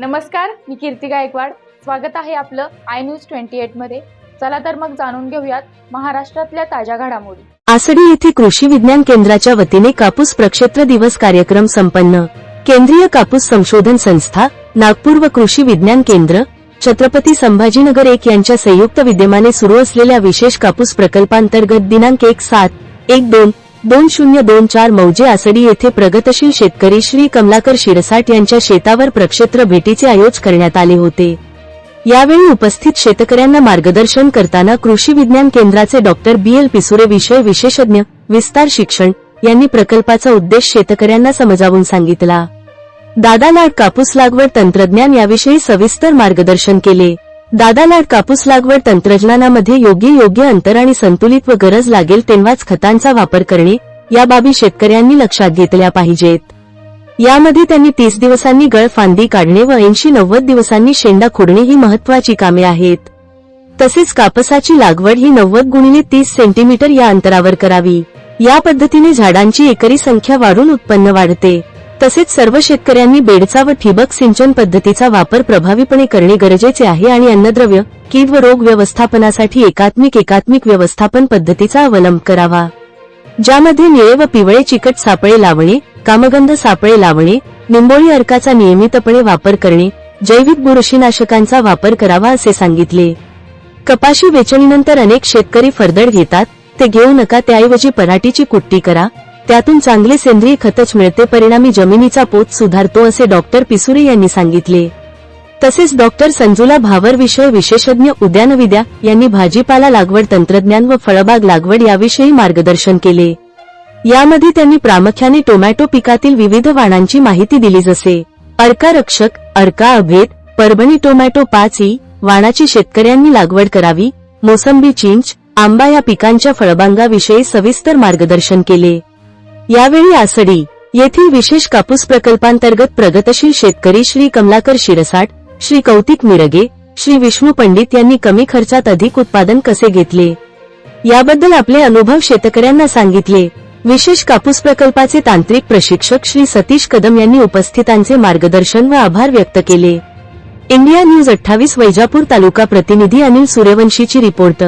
नमस्कार, मी कीर्ती गायकवाड. स्वागत आहे आपलं आय न्यूज 28 मध्ये. चला तर मग जाणून घेऊयात महाराष्ट्रातल्या ताज्या घडामोडी. आसडी येथे कृषी विज्ञान केंद्राच्या वतीने कापूस प्रक्षेत्र दिवस कार्यक्रम संपन्न. केंद्रीय कापूस संशोधन संस्था, नागपूर व कृषी विज्ञान केंद्र, छत्रपती संभाजीनगर 1 यांच्या संयुक्त विद्यमाने सुरू असलेल्या विशेष कापूस प्रकल्पांतर्गत दिनांक 1/7/1/2024 मौजे आसडी येथे प्रगतशील शेतकरी श्री कमलाकर शिरसाट यांच्या शेतावर प्रक्षेत्र भेटीचे आयोजन करण्यात आले होते. यावेळी उपस्थित शेतकऱ्यांना मार्गदर्शन करताना कृषी विज्ञान केंद्राचे डॉक्टर BL पिसुरे विषय विशेषज्ञ विस्तार शिक्षण यांनी प्रकल्पाचा उद्देश शेतकऱ्यांना समजावून सांगितला. दादा लाड कापूस लागवड तंत्रज्ञान याविषयी सविस्तर मार्गदर्शन केले. दादा लाड कापूस लागवड तंत्रज्ञानामध्ये योग्य अंतर आणि संतुलित व गरज लागेल तेव्हाच खतांचा वापर करणे या बाबी शेतकऱ्यांनी लक्षात घेतल्या पाहिजेत. यामध्ये त्यांनी 30 दिवसांनी गळ फांदी काढणे व 80-90 दिवसांनी शेंडा खोडणे ही महत्त्वाची कामे आहेत. तसेच कापसाची लागवड ही 90x30 सेंटीमीटर या अंतरावर करावी. या पद्धतीने झाडांची एकरी संख्या वाढून उत्पन्न वाढते. तसेच सर्व शेतकऱ्यांनी बेडचा व ठिबक सिंचन पद्धतीचा वापर प्रभावीपणे करणे गरजेचे आहे आणि अन्नद्रव्य, कीड व रोग व्यवस्थापनासाठी एकात्मिक व्यवस्थापन पद्धतीचा अवलंब करावा. ज्यामध्ये निळे व पिवळे चिकट सापळे लावणे, कामगंध सापळे लावणे, निंबोळी अर्काचा नियमितपणे वापर करणे, जैविक बुरशीनाशकांचा वापर करावा असे सांगितले. कपाशी वेचणीनंतर अनेक शेतकरी फरदड घेतात, ते घेऊ नका. त्याऐवजी पराठीची कुट्टी करा, त्यातून चांगले सेंद्रिय खतच मिळते, परिणामी जमिनीचा पोत सुधारतो असे डॉक्टर पिसुरे यांनी सांगितले. तसेच डॉक्टर संजुला भावर विषय विशेषज्ञ उद्यानविद्या यांनी भाजीपाला लागवड तंत्रज्ञान व फळबाग लागवड याविषयी मार्गदर्शन केले. यामध्ये त्यांनी प्रामुख्याने टोमॅटो पिकातील विविध वाणांची माहिती दिली, जसे अर्का रक्षक, अर्का अभेद, परभणी टोमॅटो 5E वाणाची शेतकऱ्यांनी लागवड करावी, मोसंबी, चिंच, आंबा या पिकांच्या फळबागांविषयी सविस्तर मार्गदर्शन केले. यावेळी आसडी येथील विशेष कापूस प्रकल्पांतर्गत प्रगतशील शेतकरी श्री कमलाकर शिरसाट, श्री कौतिक मिरगे, श्री विष्णू पंडित यांनी कमी खर्चात अधिक उत्पादन कसे घेतले याबद्दल आपले अनुभव शेतकऱ्यांना सांगितले. विशेष कापूस प्रकल्पाचे तांत्रिक प्रशिक्षक श्री सतीश कदम यांनी उपस्थितांचे मार्गदर्शन व आभार व्यक्त केले. इंडिया न्यूज 28 वैजापूर तालुका प्रतिनिधी अनिल सूर्यवंशीची रिपोर्ट.